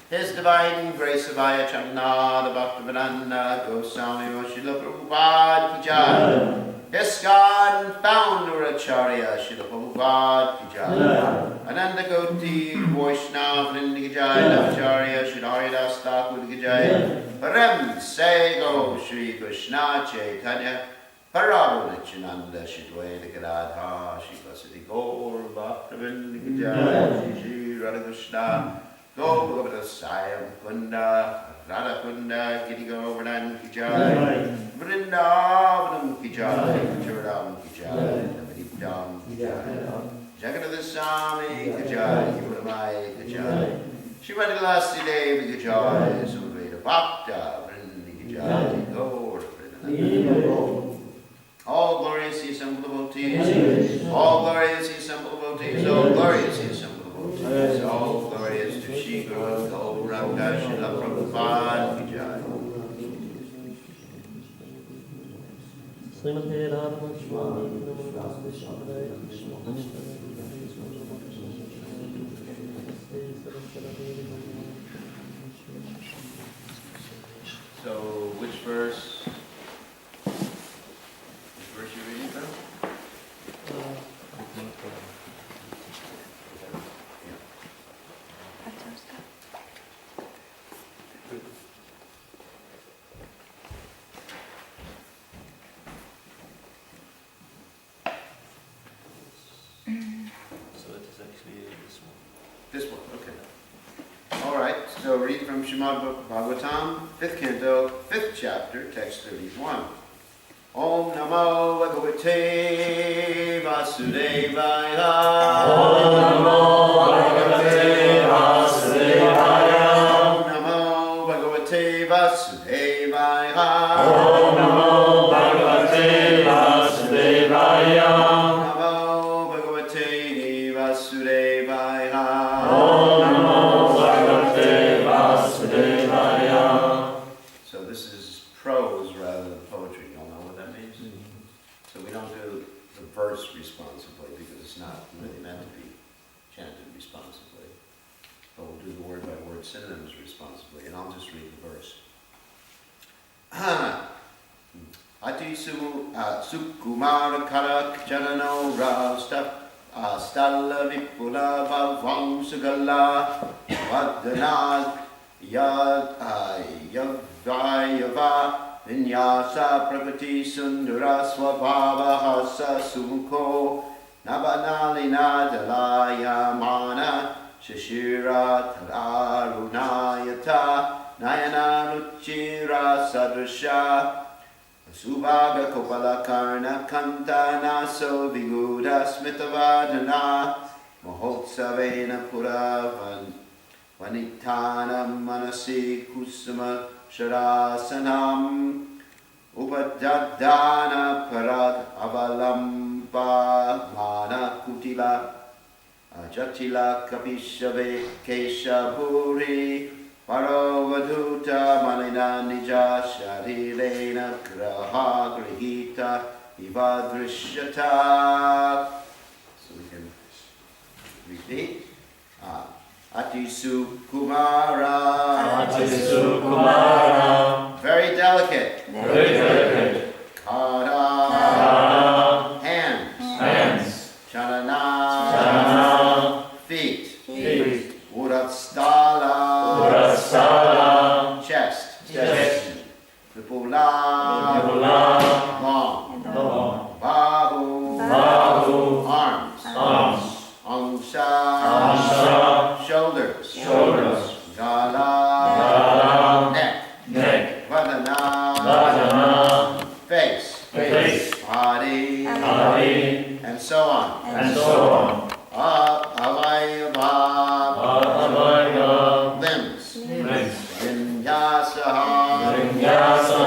His Divine Grace of Ayachananda Bhaktivedanta Goswami Srila Prabhupada Ki Jai. ISKCON Founder Acharya Srila Prabhupada Ki Jai. Ananda Goti Vaishnav Vrinda Ki Jai. Acharya Srila Haridas Thakur Ki Jai. Param Sego Shri Krishna Chaitanya Prabhu Nityananda Shri Dvaita Gadadhar Shri Vasudhi Gaur Bhaktivinoda Ki Jai. Shri Radha Krishna Govardhana Sayam Kunda, Radha Kunda, Giri Govardhan Ki Jai, Vrindavanam Ki Jai, Churadam Ki Jai, Namadipdam Ki Jai, Jagannath Swami Ki Jai, Yuramai Ki Jai, Shrimati Lasti Devi Ki Jai, Sudvaita Bhakta, Vrindi Ki Jai, Gaur Vrindavanam. All glorious ye assembled devotees, all glorious ye assembled devotees, all glorious ye assembled devotees, all glorious to Shri Guru Gauranga Srila Prabhupada Ki Jai. So, which verse? Srimad Bhagavatam, 5th canto, 5th chapter, text 31. Om Namo Bhagavate Vasudevaya. Om Namo Bhagavate Vasudevaya. Om Namo Bhagavate Vasudevaya. Om Namo Bhagavate Vasudevaya. Namo Bhagavate Vasudevaya. Om Namo Bhagavate Vasudevaya. So this is prose rather than poetry. You all know what that means? So we don't do the verse responsibly because it's not really meant to be chanted responsibly. But we'll do the word by word synonyms responsibly, and I'll just read the verse. Ati sukumara karak janano rasta stalla vipula bhavang sugala vaddanad yavayava vinyasa prakriti sundara swabhava hasa sumukho nabanalina dalaya mana shishira tararunayata nayana ruchira sadrisha Subhaga Kopala Karna Kanta Naso Viguda Smitavadana Mahotsavena Puravan Vanitana Manasi Kusuma Sharasanam Upadadana Parad Avalampa Mana Kutila Jatila Kapishave Keshaburi Paravadhuta Malina Nija Sharirena Graha Grihita Ivadrishyata. So we can repeat. Atisu Kumara. Atisu Kumara. Very delicate. Very delicate. Kara. Kara. Hands. Hands. Chanana. Chanana. Feet. Feet. Uratstala. Urastala. Chest. Chest. Vipula. Vipula. Long. Long. Bahu. Bahu. Arms. Arms. Angsha. Angsha. Shoulders. Shoulders. Gala. Gala. Neck. Neck. Vadana. Vajana. Face. Face. Body. Body. And so on. And so on. Avayava. Avayava. Limbs. Limbs. Vinyasaha. Vinyasa.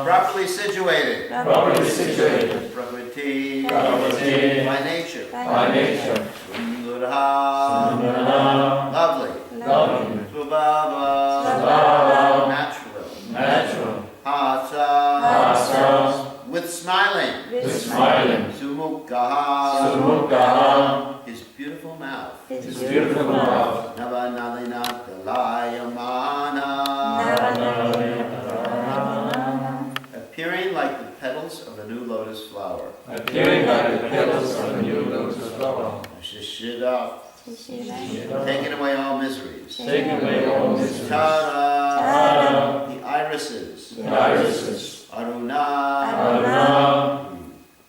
Properly situated. Properly situated. Prakriti. Prakriti. By nature. By nature. Sundara. Sundara. Lovely. Lovely. Svabhava. Svabhava. Natural. Natural. Hasa. Hasa. With smiling. With smiling. Sumukhaha. Sumukhaha. His beautiful mouth. His beautiful mouth. Navanalina Dalayamana. Appearing like the petals of a new lotus flower. Appearing like the petals of a new lotus flower. Shishida. Taking away all miseries. Taking away all miseries. Tara. Tara. The irises. The irises. Aruna. Aruna.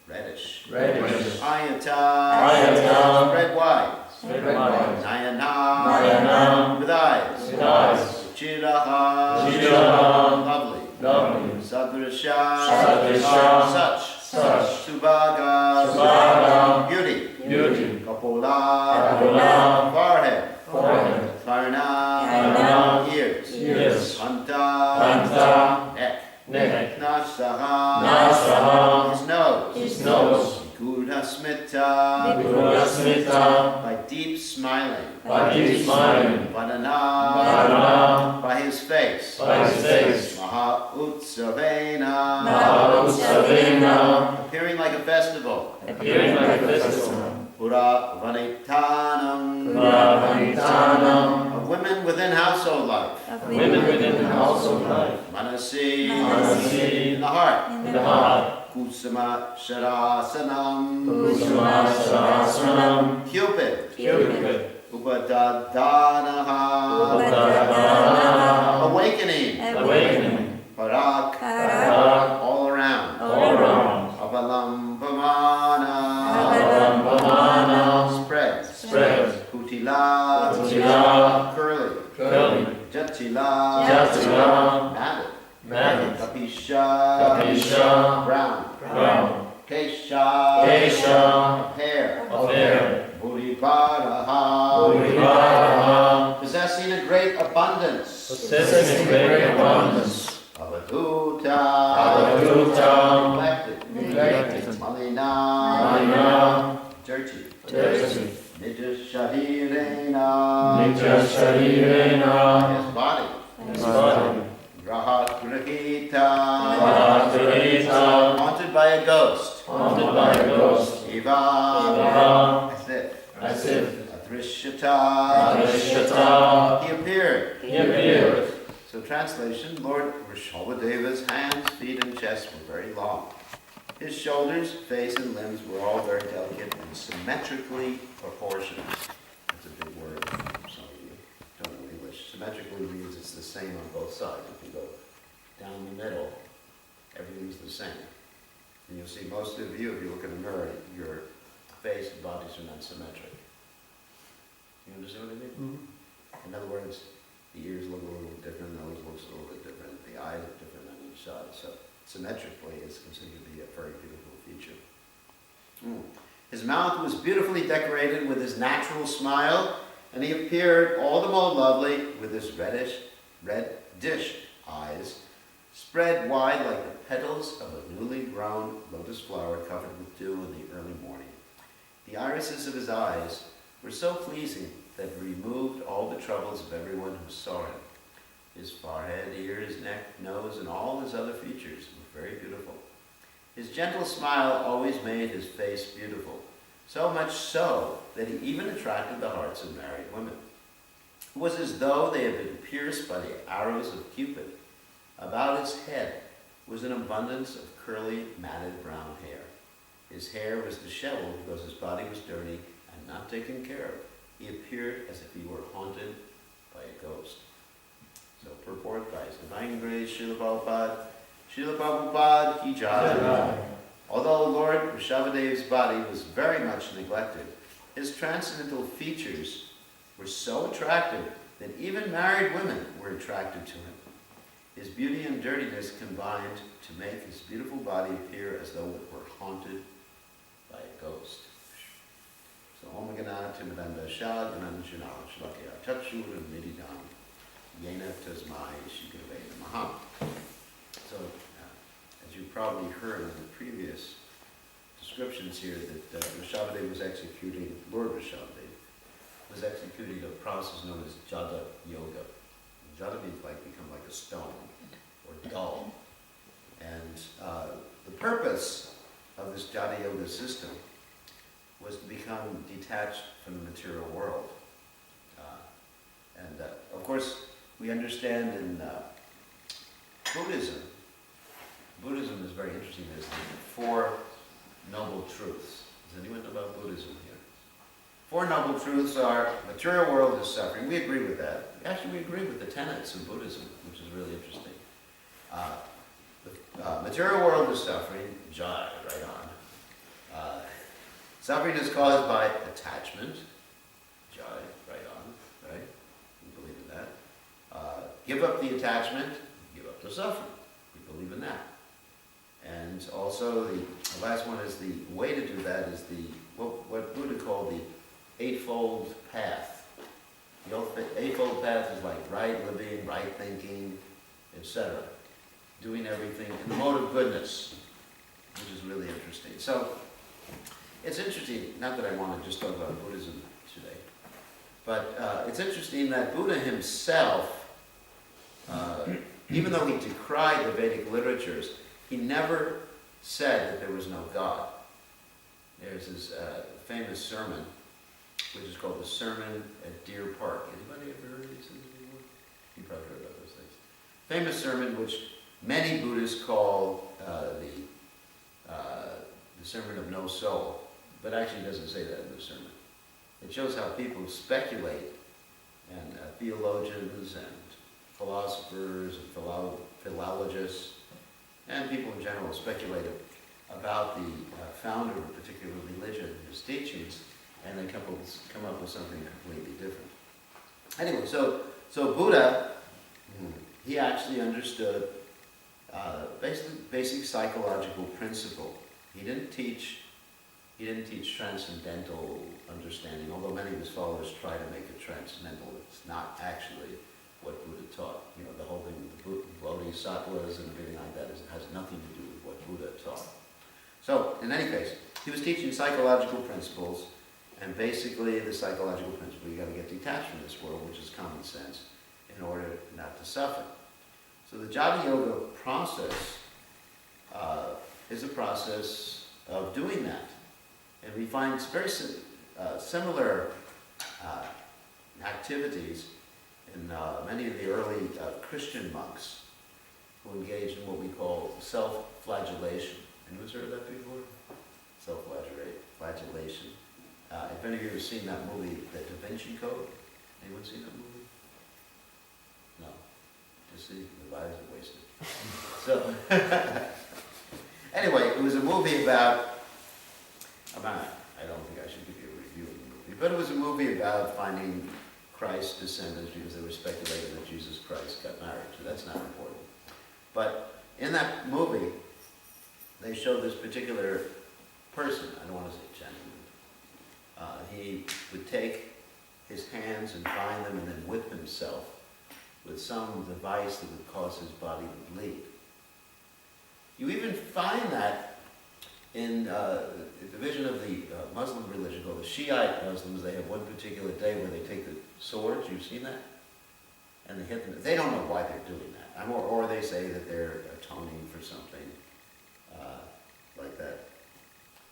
Reddish. Reddish. Ayata. Ayata. Spread wide. Spread wide. Nayana. Nayana. With eyes. With eyes. Chiraha. Chiraha. Lovely. Lovely. Sadrisha. Sadrisha. Such. Such. Subhaga. Subhaga. Beauty. Beauty. Kapola. Kapola. Forehead. Forehead. Karna. Karna. Ears. Ears. Anta. Anta. Neck. Neck. Nasaha. Nasaha. His nose. His nose. Gudha Smita. Gurasmita. By deep smiling. By deep smiling. Vadana. Vadana. By his face. By his face. Maha Utsavena. Maharutsavena. Appearing like a festival. Appearing like a festival. Pura Vanitanam. Puravanitana. Of women within household life. Women within the household life. Manasi. Manasi. In the heart. In the heart. Kusama Sharasanam. Kusuma Sahasranam. Cupid. Cupid. Upadadanaha. Upadadanaha. Awakening. Awakening. Parak. Parak. All around. All around. Avalambamana. Avalampamana. Spread. Spread. Kutila. Kutila. Curly. Curly. Jatila. Jatila. Matted. Matted. Kapisha. Kapisha. Brown. Brown. Kesha. Kesha. Hair. Of hair. Burivaraha. Burivaraha. Possessing a great abundance. Possessing great abundance. Avadhuta. Avadhuta. Neglected. Neglected. Malina. Malina. Dirty. Dirty. Nija Sharirena. Nitya Sharirena. His body. His body. Grahat Grahita. Mahagrahita. Haunted by a ghost. Haunted by a ghost. Eva. Eva. As if. As if. Adrishyata. Adrishyata. He appeared. He appeared. So translation, Lord Vrishabhadeva's hands, feet, and chest were very long. His shoulders, face, and limbs were all very delicate and symmetrically proportioned. That's a big word. Some of you don't know English. Symmetrically means it's the same on both sides. If you go down the middle, everything's the same. And you'll see most of you, if you look in the mirror, your face and bodies are not symmetric. You understand what I mean? Mm-hmm. In other words, the ears look a little different, the nose looks a little bit different, the eyes are different on each side. So symmetrically is considered to be a very beautiful feature. His mouth was beautifully decorated with his natural smile, and he appeared all the more lovely with his reddish eyes, spread wide like the petals of a newly grown lotus flower covered with dew in the early morning. The irises of his eyes were so pleasing that it removed all the troubles of everyone who saw him. His forehead, ears, neck, nose, and all his other features were very beautiful. His gentle smile always made his face beautiful, so much so that he even attracted the hearts of married women. It was as though they had been pierced by the arrows of Cupid. About his head was an abundance of curly, matted brown hair. His hair was disheveled because his body was dirty and not taken care of. He appeared as if he were haunted by a ghost. So purport by His Divine Grace, Srila Prabhupada ki jai. Although Lord Rishabhadev's body was very much neglected, his transcendental features were so attractive that even married women were attracted to him. His beauty and dirtiness combined to make his beautiful body appear as though it were haunted by a ghost. So Om Gana Timadanda Shad Ananjana Shlakya Tatshur Mididam Yena Tasmai Shigurve Namaha. So, as you probably heard in the previous descriptions here, that Rishabhadev was executing, Lord Rishabhadev was executing a process known as Jada Yoga. Jada means become like a stone or dull. And the purpose of this Jada Yoga system was to become detached from the material world. Of course, we understand in Buddhism is very interesting. There's four noble truths. Does anyone know about Buddhism here? Four noble truths are material world is suffering. We agree with that. Actually, we agree with the tenets of Buddhism, which is really interesting. The material world is suffering. Jai, right on. Suffering is caused by attachment. Jai, right on. Right? We believe in that. Give up the attachment. Give up the suffering. We believe in that. And also the last one is the way to do that is what Buddha called the Eightfold Path. The Eightfold Path is like right living, right thinking, etc. Doing everything in the mode of goodness, which is really interesting. So it's interesting, not that I want to just talk about Buddhism today, but it's interesting that Buddha himself, even though he decried the Vedic literatures, he never said that there was no God. There's his famous sermon, which is called the Sermon at Deer Park. Anybody ever heard of these things before? You probably heard about those things. Famous sermon, which many Buddhists call the Sermon of No Soul, but actually it doesn't say that in the sermon. It shows how people speculate, and theologians and philosophers and philologists and people in general speculate about the founder of a particular religion, his teachings, and they come up with something completely different. Anyway, so Buddha, he actually understood basic psychological principle. He didn't teach transcendental understanding, although many of his followers try to make it transcendental. It's not actually what Buddha taught. You know, the whole thing with the bodhisattvas and everything like that has nothing to do with what Buddha taught. So, in any case, he was teaching psychological principles, and basically the psychological principle, you got to get detached from this world, which is common sense, in order not to suffer. So the Jata Yoga process is a process of doing that. And we find very similar activities in many of the early Christian monks who engaged in what we call self-flagellation. Anyone's heard of that before? Self-flagellation. If any of you have seen that movie, The Da Vinci Code, anyone seen that movie? No. Just see, the lives are wasted. So, anyway, it was a movie about, I don't think I should give you a review of the movie, but it was a movie about finding Christ's descendants because they were speculating that Jesus Christ got married, so that's not important. But in that movie, they show this particular person, I don't want to say gentleman, he would take his hands and bind them and then whip himself with some device that would cause his body to bleed. You even find that in the division of the Muslim religion called the Shiite Muslims. They have one particular day where they take the swords, you've seen that? And they hit them. They don't know why they're doing that. Or they say that they're atoning for something like that.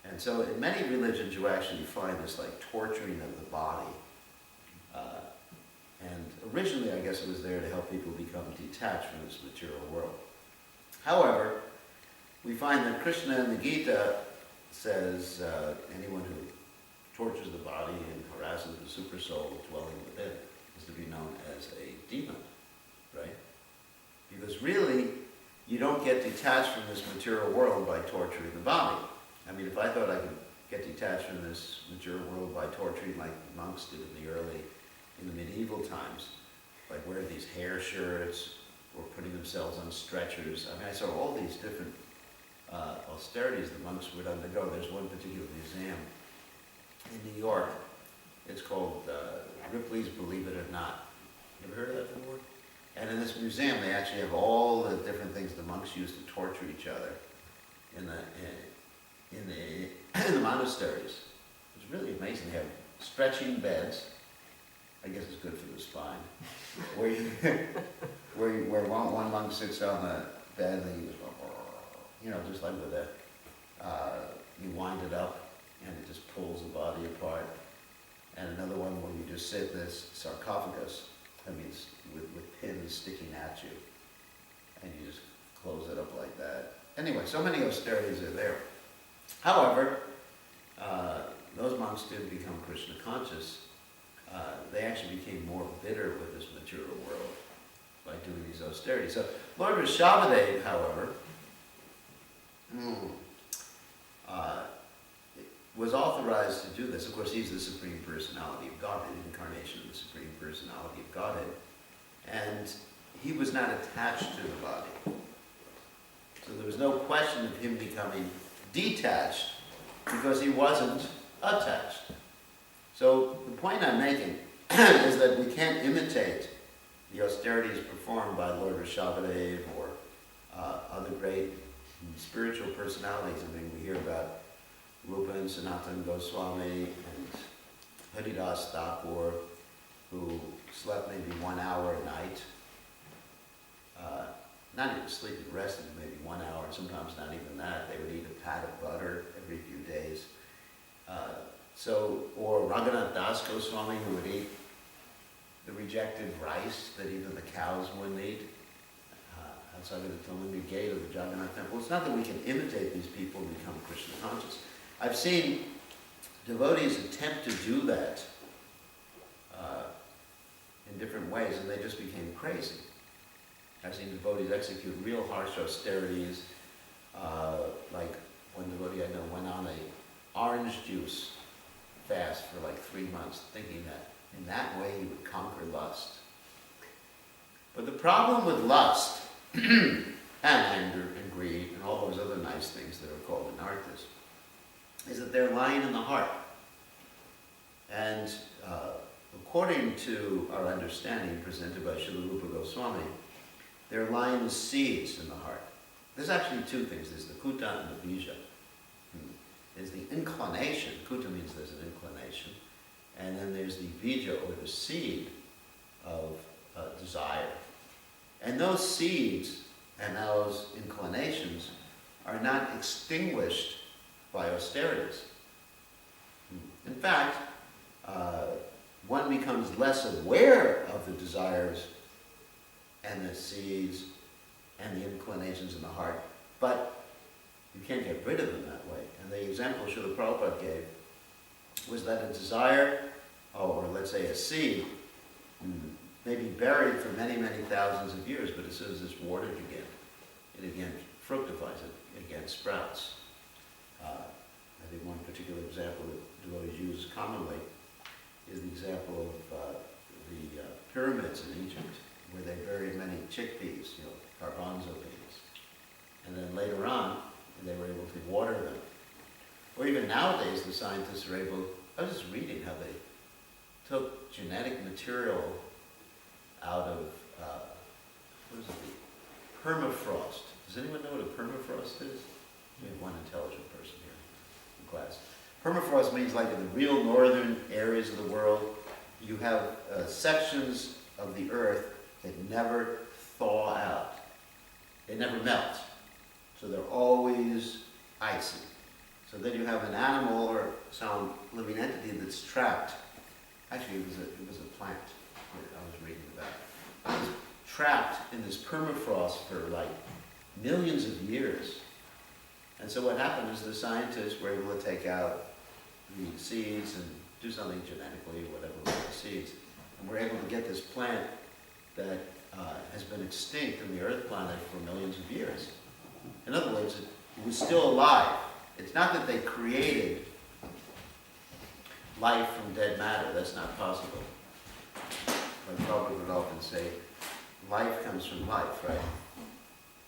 And so in many religions you actually find this like torturing of the body. And originally I guess it was there to help people become detached from this material world. However, we find that Krishna in the Gita says anyone who tortures the body and harasses the super soul dwelling within is to be known as a demon, right? Because really, you don't get detached from this material world by torturing the body. I mean, if I thought I could get detached from this material world by torturing like monks did in the medieval times, like wearing these hair shirts or putting themselves on stretchers. I mean, I saw all these different austerities the monks would undergo. There's one particular museum in New York. It's called Ripley's Believe It or Not. You ever heard of that before? And in this museum, they actually have all the different things the monks used to torture each other in the monasteries. It's really amazing. They have stretching beds. I guess it's good for the spine. where one monk sits on the bed and he goes, just like with that. You wind it up and it just pulls the body apart. And another one where you just sit in this sarcophagus, with pins sticking at you. And you just close it up like that. Anyway, so many austerities are there. However, those monks didn't become Krishna conscious. They actually became more bitter with this material world by doing these austerities. So Lord Rishabhadev, however, was authorized to do this. Of course, he's the Supreme Personality of Godhead, the incarnation of the Supreme Personality of Godhead. And he was not attached to the body. So there was no question of him becoming detached because he wasn't attached. So the point I'm making is that we can't imitate the austerities performed by Lord Rishabhadev or other great spiritual personalities. I mean, we hear about Rupa and Sanatana Goswami and Haridas Thakur, who slept maybe 1 hour a night. Not even sleeping, resting maybe 1 hour, sometimes not even that. They would eat a pat of butter every few days. Or Raghunath Das Goswami, who would eat the rejected rice that even the cows wouldn't eat outside of the Tulimi gate of the Jagannath temple. It's not that we can imitate these people and become Krishna conscious. I've seen devotees attempt to do that in different ways, and they just became crazy. I've seen devotees execute real harsh austerities, like one devotee I know went on a orange juice fast for like 3 months, thinking that in that way he would conquer lust. But the problem with lust, and anger and greed and all those other nice things that are called anarthas, is that they're lying in the heart. And according to our understanding presented by Srila Rupa Goswami, they're lying as seeds in the heart. There's actually two things. There's the kuta and the bija. There's the inclination. Kuta means there's an inclination. And then there's the bija, or the seed of desire. And those seeds and those inclinations are not extinguished by austerities. In fact, one becomes less aware of the desires and the seeds and the inclinations in the heart, but you can't get rid of them that way. And the example Srila Prabhupada gave was that a desire, or let's say a seed, may be buried for many, many thousands of years, but as soon as it's watered again, it again fructifies, it again sprouts. I think one particular example that devotees use commonly is the example of the pyramids in Egypt, where they buried many chickpeas, garbanzo beans. And then later on, they were able to water them. Or even nowadays, the scientists are able, I was just reading how they took genetic material out of, what is it, permafrost. Does anyone know what a permafrost is? We have one intelligent person here in class. Permafrost means like in the real northern areas of the world, you have sections of the earth that never thaw out. They never melt. So they're always icy. So then you have an animal or some living entity that's trapped. Actually, it was a plant that I was reading about. It was trapped in this permafrost for like millions of years. And so what happened is the scientists were able to take out the seeds and do something genetically, whatever with the seeds. And we're able to get this plant that has been extinct on the Earth planet for millions of years. In other words, it was still alive. It's not that they created life from dead matter. That's not possible. Like Prabhupada would often say, life comes from life, right?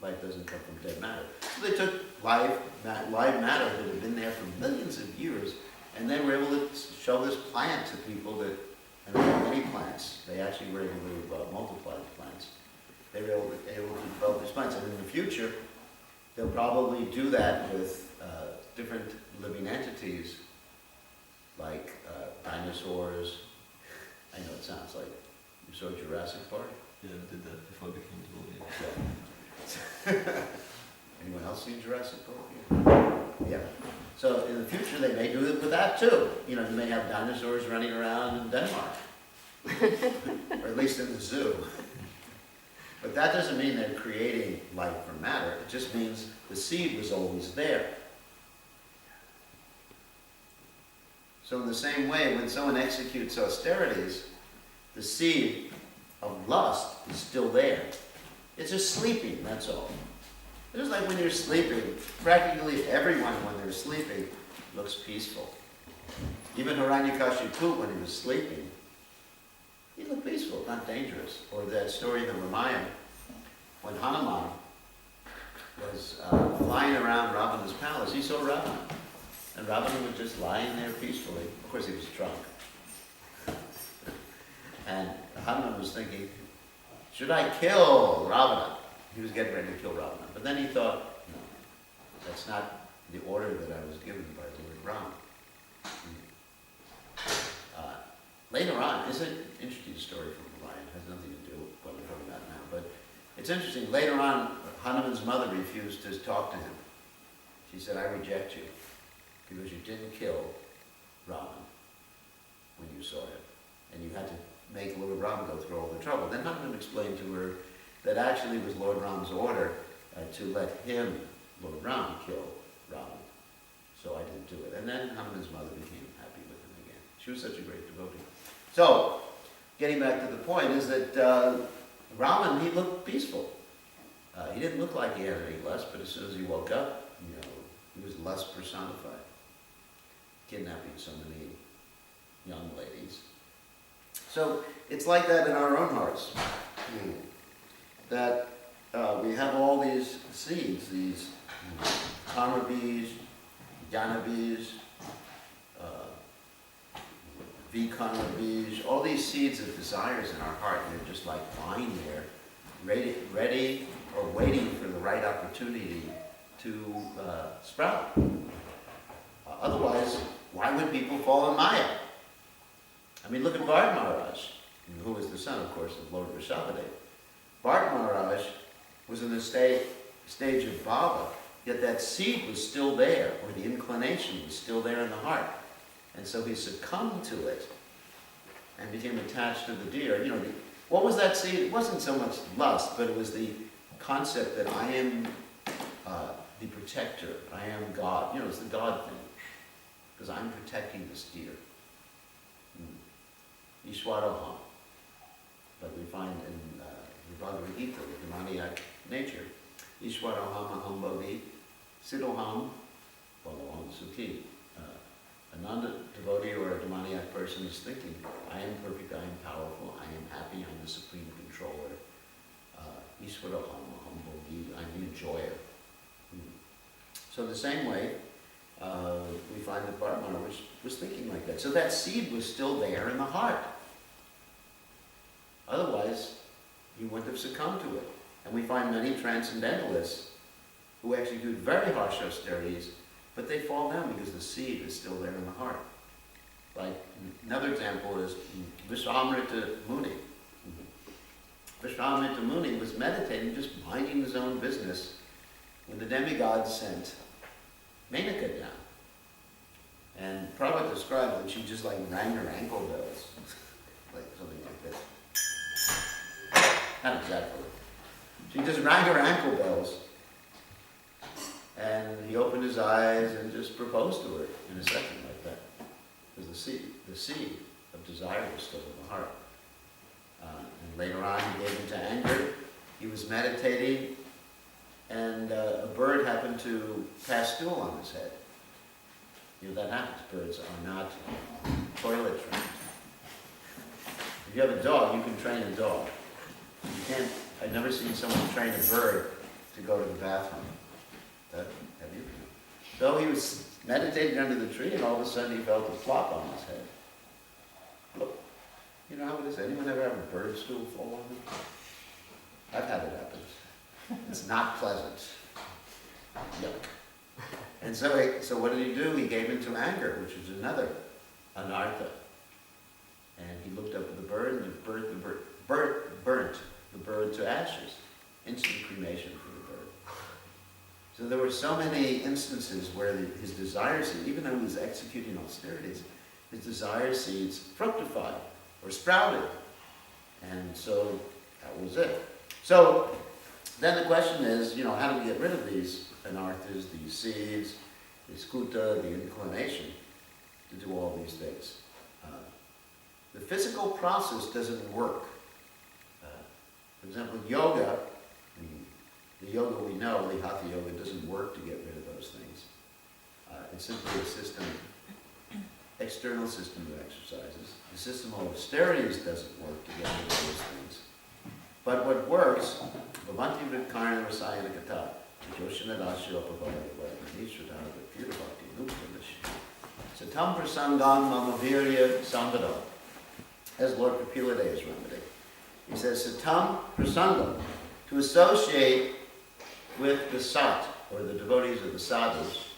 Life doesn't come from dead matter. So they took live matter that had been there for millions of years, and they were able to show this plant to people that, and there were many plants. They actually were able to multiply the plants. They were able to develop these plants, and in the future, they'll probably do that with different living entities, like dinosaurs. I know it sounds like, you saw Jurassic Park? Yeah, I did that before I became devoted. Yeah. Anyone else seen Jurassic Park? Yeah. So in the future, they may do it with that too. You know, you may have dinosaurs running around in Denmark, or at least in the zoo. But that doesn't mean they're creating life from matter. It just means the seed was always there. So in the same way, when someone executes austerities, the seed of lust is still there. It's just sleeping, that's all. It's just like when you're sleeping, practically everyone when they're sleeping looks peaceful. Even Hiranyakashipu, when he was sleeping, he looked peaceful, not dangerous. Or that story in the Ramayana, when Hanuman was flying around Ravana's palace, he saw Ravana. And Ravana was just lying there peacefully. Of course, he was drunk. And Hanuman was thinking, should I kill Ravana? He was getting ready to kill Ravana. But then he thought, no, that's not the order that I was given by Lord Ram. Later on, it's an interesting story from Ryan. It has nothing to do with what we're talking about now. But it's interesting. Later on, Hanuman's mother refused to talk to him. She said, I reject you because you didn't kill Ravan when you saw him. And you had to make Lord Ram go through all the trouble. Then Hanuman explained to her that actually it was Lord Ram's order to let him, Lord Ram, kill Ravan. So I didn't do it. And then Hanuman's mother became happy with him again. She was such a great devotee. So, getting back to the point is that Raman, he looked peaceful. He didn't look like he had any lust, but as soon as he woke up, you know, he was lust personified. Kidnapping so many young ladies. So, it's like that in our own hearts. That we have all these seeds, these karma bees, jnana bees, vikarma bees, all these seeds of desires in our heart. They're just like lying there, ready or waiting for the right opportunity to sprout. Otherwise, why would people fall in Maya? I mean, look at Bharat Maharaj, who was the son, of course, of Lord Vrishabhadev. Bharat Maharaj was in the stage of bhava, yet that seed was still there, or the inclination was still there in the heart. And so he succumbed to it and became attached to the deer. You know, what was that seed? It wasn't so much lust, but it was the concept that I am the protector. I am God. You know, it's the God thing. Because I'm protecting this deer. Ishwaroham. Like we find in the Bhagavad Gita, the demoniac nature. Ishwaroham aham bodhi siddhoham balavam sukhi. A non-devotee or a demoniac person is thinking, I am perfect, I am powerful, I am happy, I'm the supreme controller. Ishwaroham aham bodhi, I'm the enjoyer. So the same way, we find that Bhartmana was thinking like that. So that seed was still there in the heart. Otherwise, he wouldn't have succumbed to it. And we find many transcendentalists who execute very harsh austerities, but they fall down because the seed is still there in the heart. Like, another example is Vishwamrita Muni. Vishwamrita Muni was meditating, just minding his own business, when the demigod sent Menaka down. And Prabhupada described that she just like rang her ankle bells, like something like this. Not exactly. She just rang her ankle bells, and he opened his eyes and just proposed to her in a second like that. Because the seed of desire was still in the heart. And later on he gave into anger. He was meditating, and a bird happened to pass stool on his head. You know, that happens. Birds are not toilet trained. If you have a dog, you can train a dog. You can't. I've never seen someone train a bird to go to the bathroom. Have you? So he was meditating under the tree, and all of a sudden he felt a plop on his head. Look, you know how it is? Anyone ever have a bird stool fall on them? I've had it happen. It's not pleasant. Yuck. And so what did he do? He gave into anger, which is another anartha. And he looked up at the bird, and the bird burnt the bird to ashes. Instant cremation for the bird. So there were so many instances where his desire seed, even though he was executing austerities, his desire seeds fructified or sprouted. And so that was it. So then the question is, how do we get rid of these anarthas, these seeds, this kuta, the inclination to do all these things? The physical process doesn't work. For example, yoga, the yoga we know, the hatha yoga, doesn't work to get rid of those things. It's simply a system, external system of exercises. The system of austerities doesn't work to get rid of those things. But what works, Bhavanti Vritkarna Rasayana Kata, Joshanadasya Upavara, Nishradana, Purabhakti, Nuptanish, Satam Prasangam Mamavirya Samvada, as Lord Kapiladaya's remedy. He says, Satam Prasangam, to associate with the sat, or the devotees of the sadhus,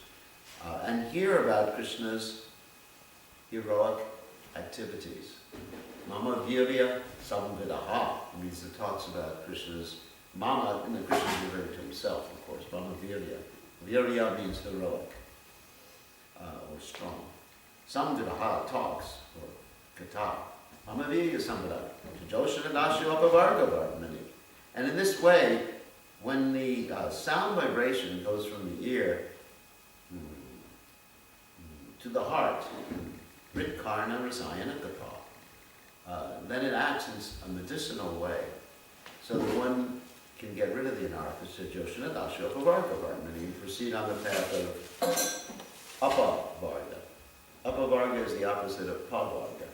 and hear about Krishna's heroic activities. Mama Virya Samvidaha means it talks about Krishna's Mama, and then Krishna is referring to himself, of course. Mama Virya. Virya means heroic, or strong. Samvidaha talks, or kata. Mama Virya Samvidaha. Joshanadasya Upavarga Varmani. And in this way, when the sound vibration goes from the ear to the heart, Ritkarna Rasayana Kata, then it acts in a medicinal way. So that one can get rid of the anarthas, so Joshanadasya Upavarga Varmani, and proceed on the path of Apavarga. Apavarga is the opposite of Pavarga.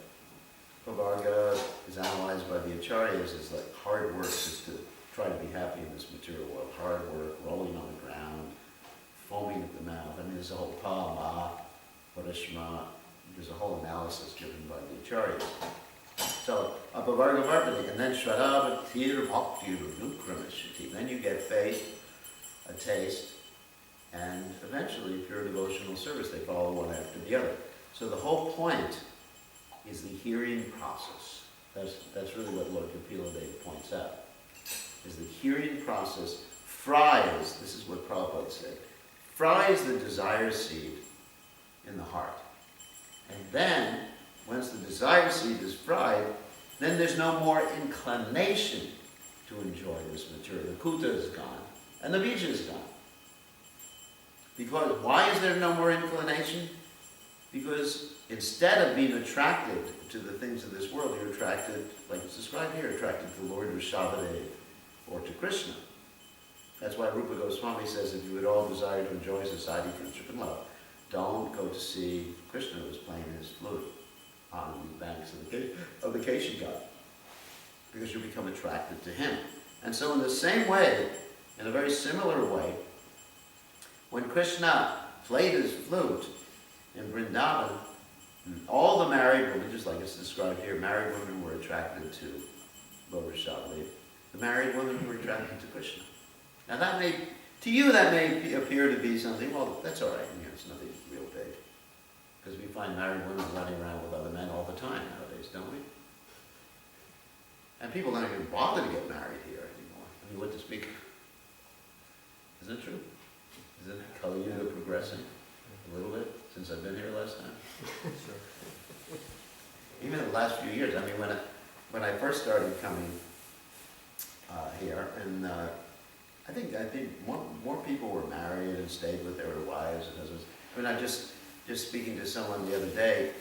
Pavarga is analyzed by the acharyas as like hard work, just to try to be happy in this material world. Hard work, rolling on the ground, foaming at the mouth. I mean, there's a whole pa, parishma, there's a whole analysis given by the acharyas. So, apavarga varpani, and then shradava tir bhakti nukramishati. Then you get faith, a taste, and eventually pure devotional service. They follow one after the other. So the whole point is the hearing process. That's really what Lord Kapiladatta points out. Is the hearing process fries, this is what Prabhupada said, fries the desire seed in the heart. And then, once the desire seed is fried, then there's no more inclination to enjoy this material. The kuta is gone, and the bija is gone. Because, why is there no more inclination? Because instead of being attracted to the things of this world, you're attracted, like it's described here, attracted to Lord Rishabhadev or to Krishna. That's why Rupa Goswami says, if you would all desire to enjoy society, friendship, and love, don't go to see Krishna who's playing his flute on the banks of the Keshiga, because you become attracted to him. And so in the same way, in a very similar way, When Krishna played his flute in Vrindavan, all the married women, just like it's described here, married women were attracted to Lord Rishabhdev. The married women were attracted to Krishna. Now that may, to you that may appear to be something, well, that's all right, it's nothing real big. Because we find married women running around with other men all the time nowadays, don't we? And people don't even bother to get married here anymore. I mean, what to speak of? Isn't it true? Isn't Kali Yuga progressing a little bit since I've been here last time? Sure. Even in the last few years, I mean, when I first started coming here, and I think more people were married and stayed with their wives and husbands. I mean, I just speaking to someone the other day,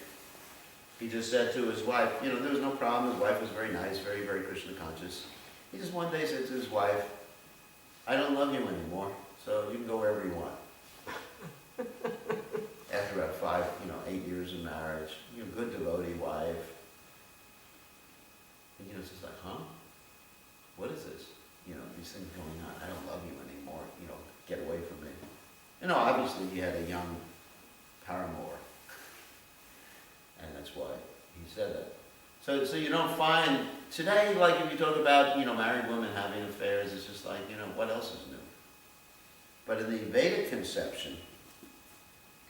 he just said to his wife, there was no problem. His wife was very nice, very, very Krishna conscious. He just one day said to his wife, "I don't love you anymore, so you can go wherever you want." After about 8 years of marriage, good devotee wife. And it's just like, huh? What is this? These things going on. I don't love you anymore. Get away from me. Obviously he had a young paramour. And that's why he said that. So you don't find, today, like if you talk about, married women having affairs, it's just like, what else is new? But in the Vedic conception,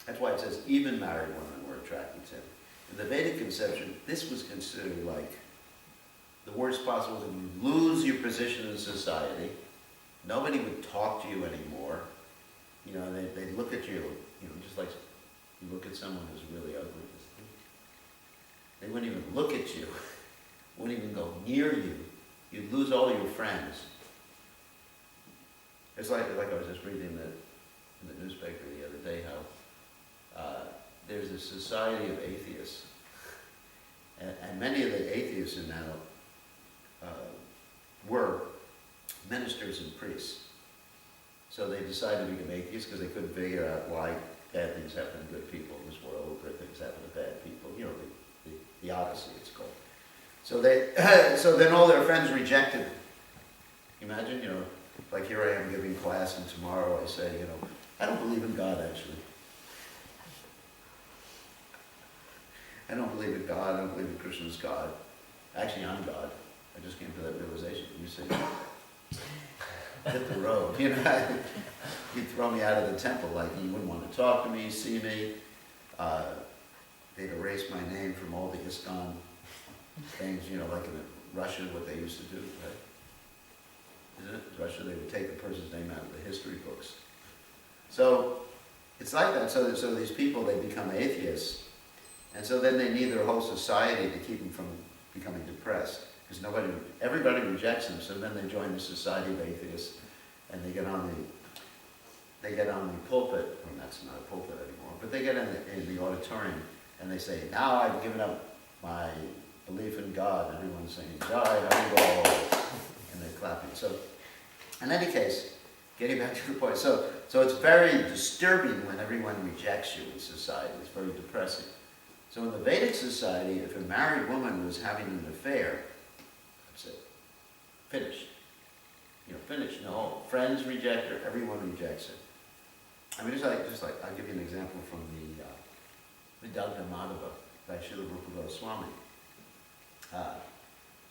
that's why it says even married women were attracted to him. In the Vedic conception, this was considered like the worst possible thing. You lose your position in society. Nobody would talk to you anymore. They look at you, just like you look at someone who's really ugly. They wouldn't even look at you. Wouldn't even go near you. You'd lose all your friends. It's like I was just reading in the newspaper the other day how there's a society of atheists, and many of the atheists are now were ministers and priests. So they decided to become atheists because they couldn't figure out why bad things happen to good people in this world, good things happen to bad people. The Odyssey, it's called. So so then all their friends rejected them. Imagine, like here I am giving class, and tomorrow I say, I don't believe in God, actually. I don't believe in God. I don't believe in Krishna's God. Actually, I'm God. I just came to that realization. You say, hit the road. You'd throw me out of the temple, like you wouldn't want to talk to me, see me. They'd erase my name from all the ISKCON things, like in Russia, what they used to do, right? Isn't it? In Russia, they would take the person's name out of the history books. So it's like that. So these people, they become atheists. And so then they need their whole society to keep them from becoming depressed. Because everybody rejects them. So then they join the society of atheists, and they get on the pulpit. Well, that's not a pulpit anymore. But they get in the auditorium, and they say, "Now I've given up my belief in God." And everyone's saying, "Jai Haribo," and they're clapping. So, in any case, getting back to the point, so it's very disturbing when everyone rejects you in society. It's very depressing. So in the Vedic society, if a married woman was having an affair, that's it. Finished. Finished. No, friends reject her. Everyone rejects her. I mean, just like I'll give you an example from the Vidagdha Madhava by Srila Rupa Goswami.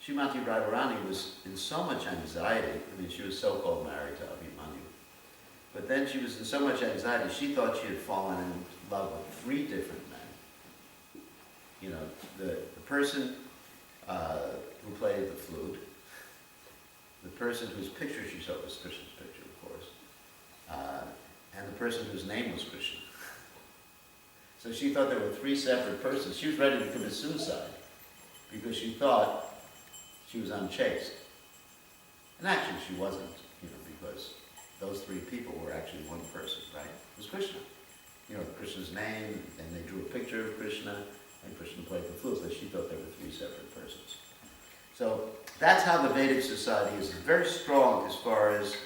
Srimati Radharani was in so much anxiety. I mean, she was so-called married to Abhimanyu. But then she was in so much anxiety, she thought she had fallen in love with 3 different men. The person who played the flute, the person whose picture she saw was Krishna's picture, of course, and the person whose name was Krishna. So she thought there were 3 separate persons. She was ready to commit suicide because she thought she was unchaste. And actually she wasn't, because those 3 people were actually one person, right? It was Krishna. Krishna's name, and they drew a picture of Krishna, and Krishna played the flute, but she thought there were 3 separate persons. So that's how the Vedic society is very strong as far as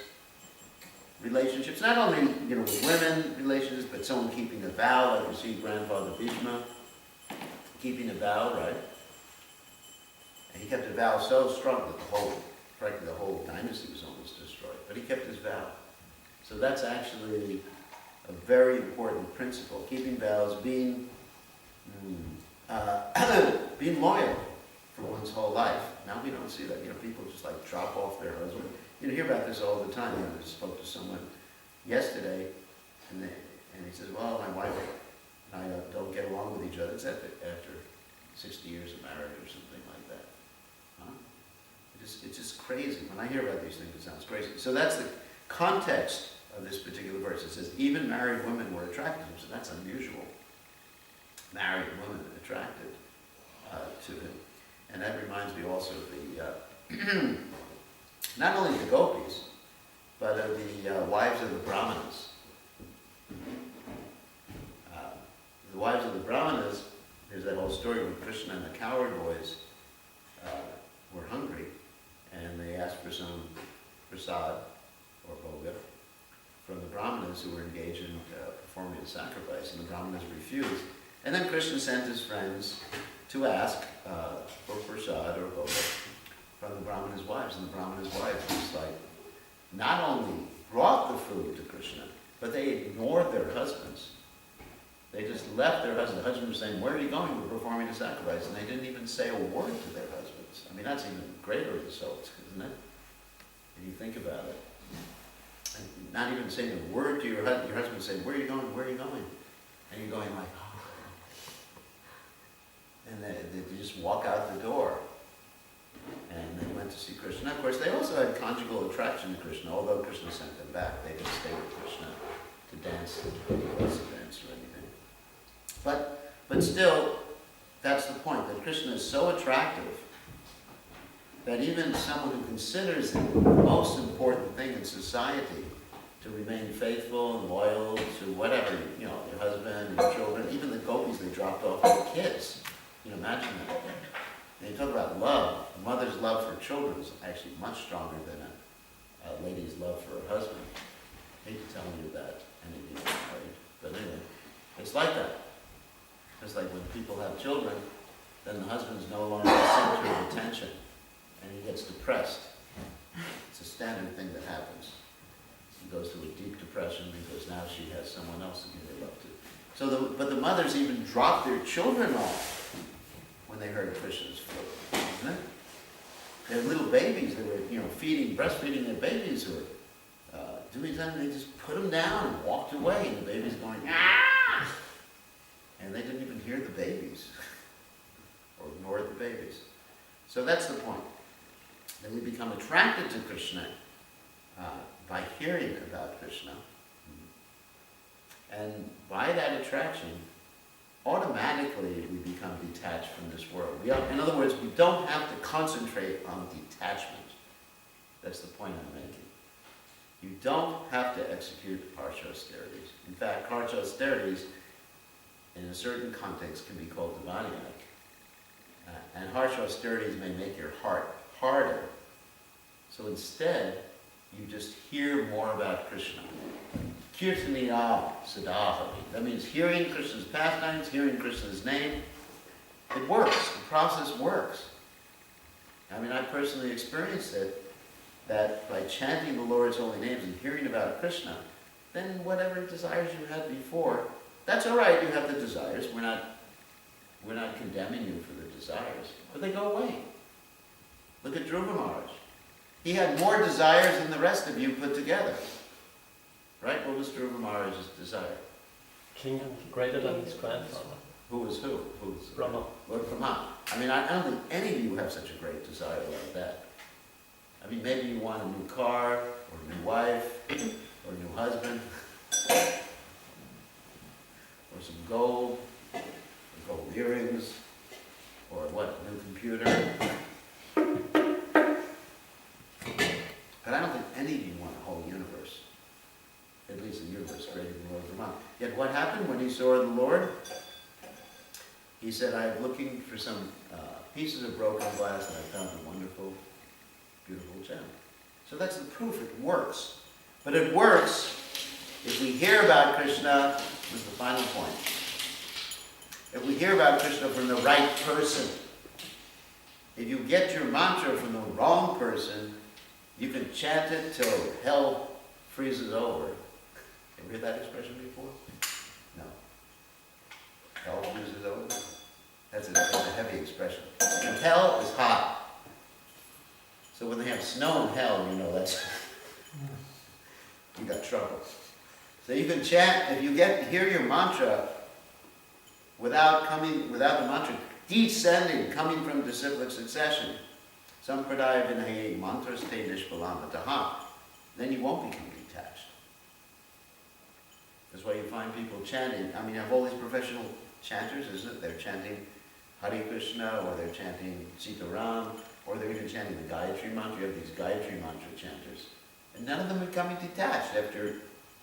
relationships, not only with women relationships, but someone keeping a vow, like you see Grandfather Bhishma keeping a vow, right? And he kept a vow so strong that practically the whole dynasty was almost destroyed. But he kept his vow. So that's actually a very important principle. Keeping vows, being being loyal for one's whole life. Now we don't see that. People just like drop off their husband. You hear about this all the time. I spoke to someone yesterday, and he says, "Well, my wife and I don't get along with each other." It's after 60 years of marriage or something like that. Huh? It's just crazy. When I hear about these things, it sounds crazy. So that's the context of this particular verse. It says, even married women were attracted to him. So that's unusual. Married women attracted to him. And that reminds me also of the, not only the gopis, but of the wives of the brahmanas. The wives of the brahmanas, there's that whole story with Krishna and the cowherd boys were hungry, and they asked for some prasad, or bhoga, from the brahmanas who were engaged in performing a sacrifice, and the brahmanas refused. And then Krishna sent his friends to ask for prasad or bhoga from the brahmanas' wives, and the brahmanas' wives just not only brought the food to Krishna, but they ignored their husbands. They just left their husbands. The husband was saying, "Where are you going? We're performing a sacrifice." And they didn't even say a word to their husbands. I mean, that's even greater insult, isn't it? If you think about it. And not even saying a word to your husband. Your husband saying, "Where are you going? Where are you going?" And you're going like, "Oh." And they just walk out the door. And they went to see Krishna. Of course, they also had conjugal attraction to Krishna, although Krishna sent them back. They didn't stay with Krishna to dance or anything. But still, that's the point, that Krishna is so attractive that even someone who considers it the most important thing in society to remain faithful and loyal to whatever, your husband, your children, even the gopis, they dropped off their kids. Imagine that. And you talk about love. A mother's love for children is actually much stronger than a lady's love for her husband. I hate to tell you that, any of you are married, but anyway, it's like that. It's like when people have children, then the husband's no longer the center of attention, and he gets depressed. It's a standard thing that happens. He goes through a deep depression because now she has someone else to give her love to. But the mothers even dropped their children off when they heard Krishna's flute, isn't it? Their little babies, they were, breastfeeding their babies, who were doing something. They just put them down and walked away, and the baby's going, "Ah!" And they didn't even hear the babies, or ignored the babies. So that's the point. That we become attracted to Krishna by hearing about Krishna. And by that attraction, automatically we become detached from this world. In other words, we don't have to concentrate on detachment. That's the point I'm making. You don't have to execute harsh austerities. In fact, harsh austerities, in a certain context, can be called demoniac. And harsh austerities may make your heart harder. So instead, you just hear more about Krishna. Kirtaniya Siddhahavi. That means hearing Krishna's pastimes, hearing Krishna's name. It works. The process works. I mean, I personally experienced it, that by chanting the Lord's holy names and hearing about Krishna, then whatever desires you had before, that's all right, you have the desires. We're not condemning you for the desires, but they go away. Look at Dhruva Maharaj. He had more desires than the rest of you put together. Right? What was Dhruva Maharaj's desire? Kingdom greater than his grandfather. Who was who? Who was Brahma. Lord Brahma. I mean, I don't think any of you have such a great desire like that. I mean, maybe you want a new car, or a new wife, or a new husband, or some gold, or gold earrings, or what, a new computer. But I don't think any of you want a whole universe. At least a universe greater than Lord Brahma. Yet what happened when he saw the Lord? He said, I'm looking for some pieces of broken glass, and I found a wonderful, beautiful gem. So that's the proof. It works. But it works if we hear about Krishna, was the final point. If we hear about Krishna from the right person. If you get your mantra from the wrong person, you can chant it till hell freezes over. Ever heard that expression before? No. Hell freezes over? That's a heavy expression. And hell is hot. So when they have snow in hell, you know that's, you got trouble. So you can chant, if you hear your mantra without the mantra descending, coming from disciplic succession, sampradaya vinaye mantras te nishpalamataha, then you won't become detached. That's why you find people chanting. I mean, you have all these professional chanters, isn't it? They're chanting Hare Krishna, or they're chanting Sitaram, or they're even chanting the Gayatri mantra. You have these Gayatri mantra chanters. And none of them are becoming detached after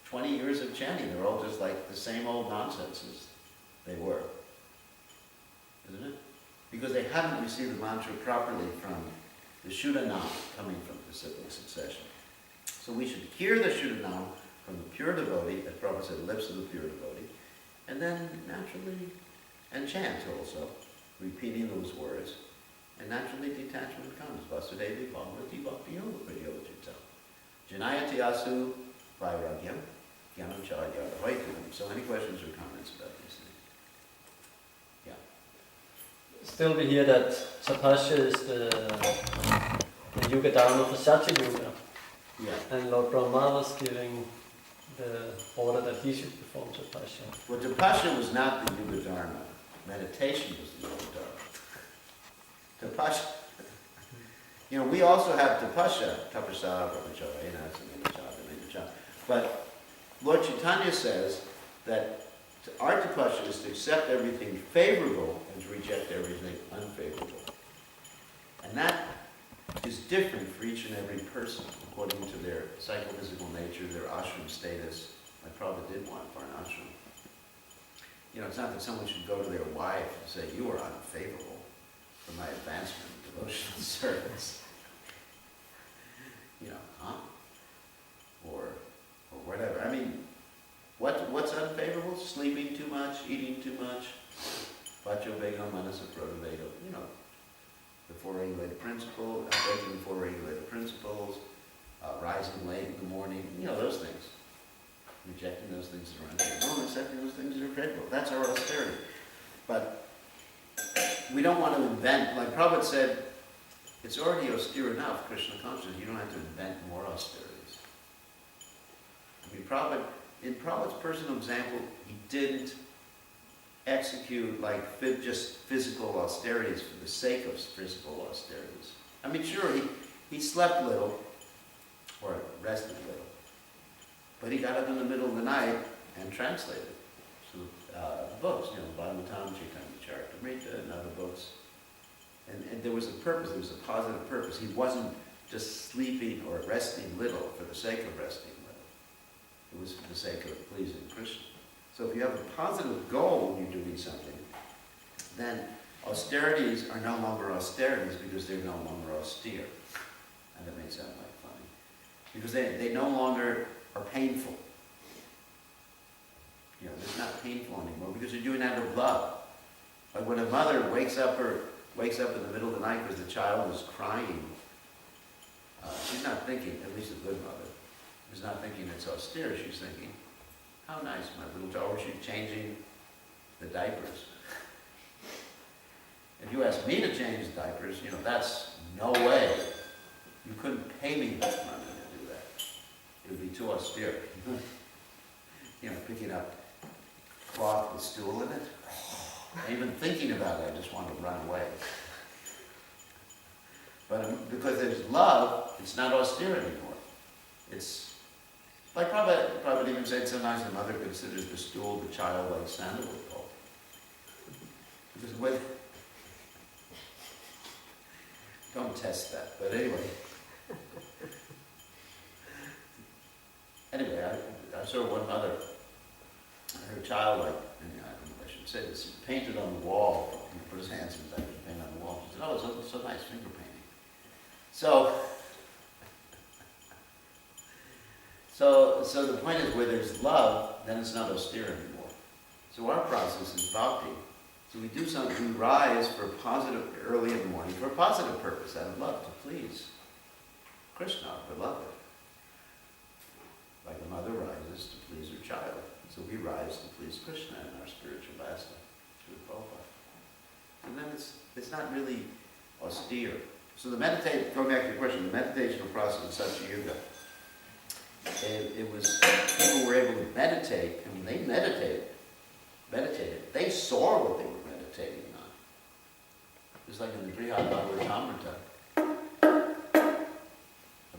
20 years of chanting. They're all just like the same old nonsenses they were. Isn't it? Because they haven't received the mantra properly from the Shuddhanam coming from disciplic succession. So we should hear the Shuddhanam from the pure devotee, as Prabhupada said, lips of the pure devotee, and then naturally, and chant also, repeating those words, and naturally detachment comes. Vasudevi Bhagavati Bhakti Yoga Prayojitam. Janayati Asu Vairagyam Gyanam Charyada Vaikunam. So any questions or comments about these things? Yeah. Still we hear that Tapasya is the Yuga Dharma for Satya Yuga. Yeah. And Lord Brahma was giving the order that he should perform Tapasya. Well, Tapasya was not the Yuga Dharma. Meditation was the Yuga Dharma. Tapasya, you know, we also have Tapasya, Tapasa, Brahmacharya, but Lord Chaitanya says that our Tapasya is to accept everything favorable and to reject everything unfavorable. And that is different for each and every person according to their psychophysical nature, their ashram status. I probably did one for an ashram. You know, it's not that someone should go to their wife and say, you are unfavorable for my advancement in devotional service. You know, huh? Or whatever. I mean, what's unfavorable? Sleeping too much, eating too much, vacho vego, manasa prota vego, you know, the four regulated principles, breaking the four regulated principles, rising late in the morning, you know, those things. Rejecting those things that are unfavorable and accepting those things that are favorable. That's our austerity. But we don't want to invent, like Prabhupada said, it's already austere enough, Krishna consciousness, you don't have to invent more austerities. I mean, in Prabhupada's personal example, he didn't execute like just physical austerities for the sake of physical austerities. I mean, sure, he slept little, or rested little, but he got up in the middle of the night and translated books, you know, Bhagavatam, Chaitanya Charitamrita, and other books. And there was a purpose, there was a positive purpose. He wasn't just sleeping or resting little for the sake of resting little. It was for the sake of pleasing Krishna. So if you have a positive goal when you're doing something, then austerities are no longer austerities because they're no longer austere. And that may sound like funny. Because they no longer are painful. You know, it's not painful anymore because you're doing it out of love. Like when a mother wakes up in the middle of the night because the child is crying, she's not thinking, at least a good mother, is not thinking it's austere. She's thinking, how nice, my little child. Or she's changing the diapers. If you ask me to change the diapers, you know, that's no way. You couldn't pay me much money to do that. It would be too austere. You know, picking up cloth with stool in it. Even thinking about it, I just want to run away. But because there's love, it's not austere anymore. It's like Prabhupada even said sometimes the mother considers the stool the child like sandalwood pulp. Because when, don't test that, but anyway. Anyway, I saw one mother, her child, like, I should say this, painted on the wall. He put his hands in his bag and painted on the wall. She said, oh, it's so nice finger painting. So the point is, where there's love, then it's not austere anymore. So our process is bhakti. So we do something, we rise for a positive, early in the morning, for a positive purpose, out of love, to please Krishna, our beloved. Like a mother rises to please her child. So we rise to please Krishna in our spiritual master, Srila Prabhupada. And then it's not really austere. So the going back to your question, the meditational process in Satyuga, it was, people were able to meditate, and when they meditated, they saw what they were meditating on. Just like in the Brihad Bhagavatamrita, I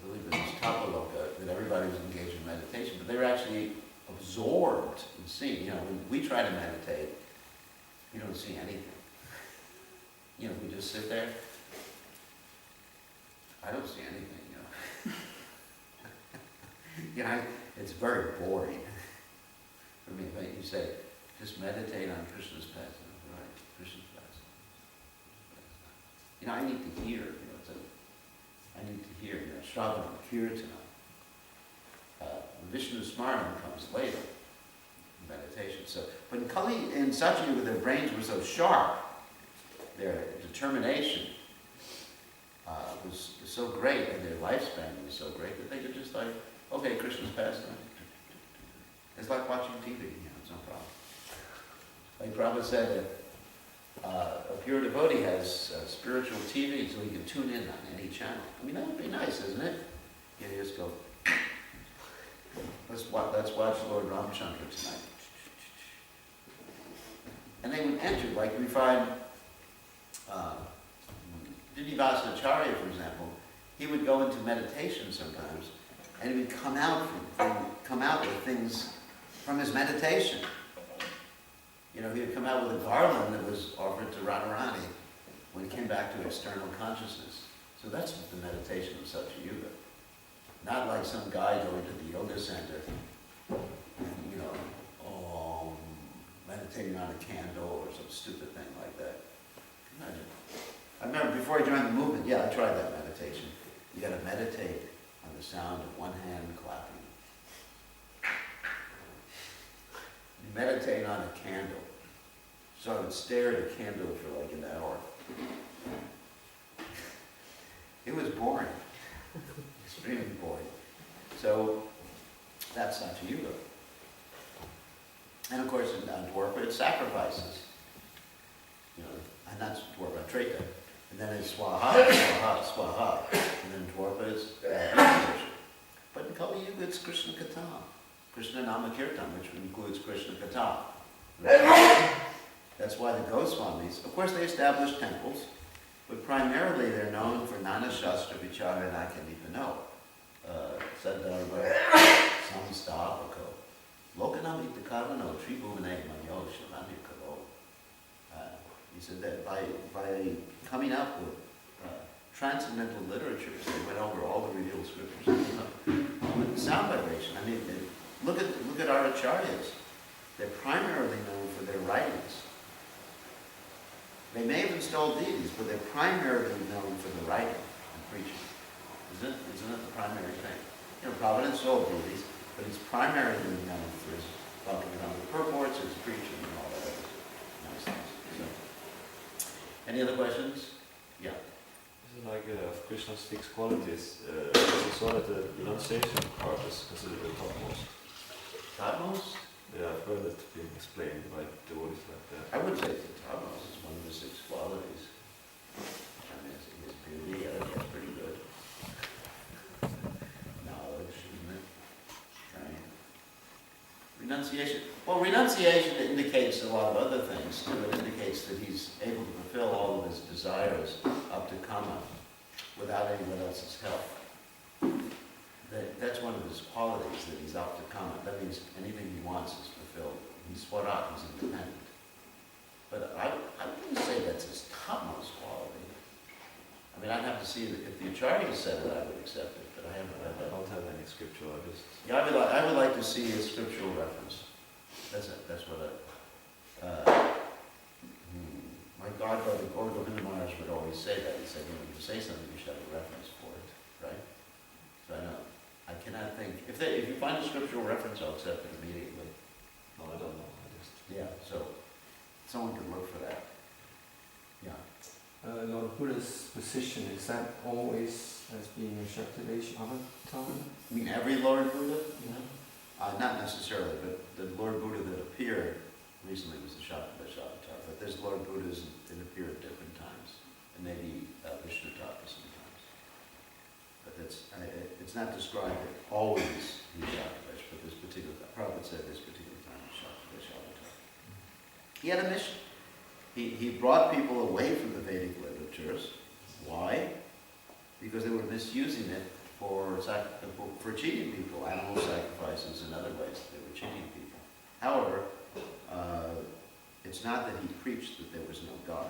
believe it was Tapaloka, that everybody was engaged in meditation, but they were actually absorbed in seeing. You know, when we try to meditate, you don't see anything. You know, we just sit there. I don't see anything, you know. You know, it's very boring. For me, but you say, just meditate on Krishna's pastime, right? Krishna's pastime. You know, I need to hear, you know, I need to hear, you know, Shravana, Kirtana. Vishnu Smaran comes later, meditation. So, but in Kali, in Satyuga, their brains were so sharp, their determination was so great, and their lifespan was so great that they could just like, okay, Krishna's pastime. It's like watching TV, you know, it's no problem. Like Prabhupada said, a pure devotee has spiritual TV, so he can tune in on any channel. I mean, that would be nice, isn't it? You just go, let's watch Lord Ramchandra tonight. And they would enter, like we find Didivasacharya, for example, he would go into meditation sometimes, and he would come out with things from his meditation. You know, he would come out with a garland that was offered to Radharani when he came back to external consciousness. So that's the meditation of Satyuga. Not like some guy going to the yoga center, you know, meditating on a candle or some stupid thing like that. Imagine. I remember before I joined the movement, I tried that meditation. You got to meditate on the sound of one hand clapping. You meditate on a candle. So I would stare at a candle for like an hour. It was boring. Extremely boring. So that's Satyuga. And of course in Dwarka it's sacrifices. You know, and that's Dwarka Treta. And then it's Swaha, Swaha, Swaha. And then Dwarka is worship. But in Kali Yuga it's Krishna Katha. Krishna Nama Kirtan, which includes Krishna Katha. That's why the Goswamis, of course they established temples, but primarily they're known for Nana Shastra Vichara and Akanipano. Saddharva Samstavako. Lokanam Itakarano Tribhuvane Manyo Shavanya Kalo. He said that by coming up with transcendental literatures, they went over all the revealed scriptures. With the sound vibration, I mean, look at our acharyas. They're primarily known for their writings. They may have installed deities, but they're primarily known for the writing and preaching. Isn't it the primary thing? You know, Prabhupada installed deities, but it's primarily known for his talking about the purports, his preaching, and all that other nice things. So, any other questions? Yeah. Is it like of Krishna's six qualities? I saw that the renunciation part is considered the topmost. Topmost? Yeah, I've heard it being explained by devotees like that. I would say the topmost is one of the six qualities. I mean, his beauty, I think that's pretty good. Knowledge, isn't it? Right. Renunciation. Well, renunciation indicates a lot of other things too. It indicates that he's able to fulfill all of his desires up to kama without anyone else's help. That's one of his qualities, that he's up to kama. That means anything he wants is fulfilled. He's swarat, he's independent. But I wouldn't say that's his topmost quality. I mean, I'd have to see if the Acharya said it, I would accept it, but I haven't read I that. don't have any scripture, I just... Yeah, I would like to see a scriptural reference. That's it. That's what my godbrother, Goswami Maharaj would always say that. He said, when you say something, you should have a reference for it, right? So I cannot think. If you find a scriptural reference, I'll accept it immediately. No, I don't know, I just... Yeah, so someone can look for that. Yeah. Lord Buddha's position, is that always as being a Shaktivesh avatar? I mean, every Lord Buddha? Yeah. Not necessarily, but the Lord Buddha that appeared recently was the Shaktivesh avatar. But there's Lord Buddhas that appear at different times, and maybe Vishnu Tapa sometimes. But it's not described that always he's Shaktivesh, but this particular, Prabhupada said this particular time was Shaktivesh avatar. He had a mission. He brought people away from the Vedic literatures. Why? Because they were misusing it for cheating people, animal sacrifices and other ways they were cheating people. However, it's not that he preached that there was no God.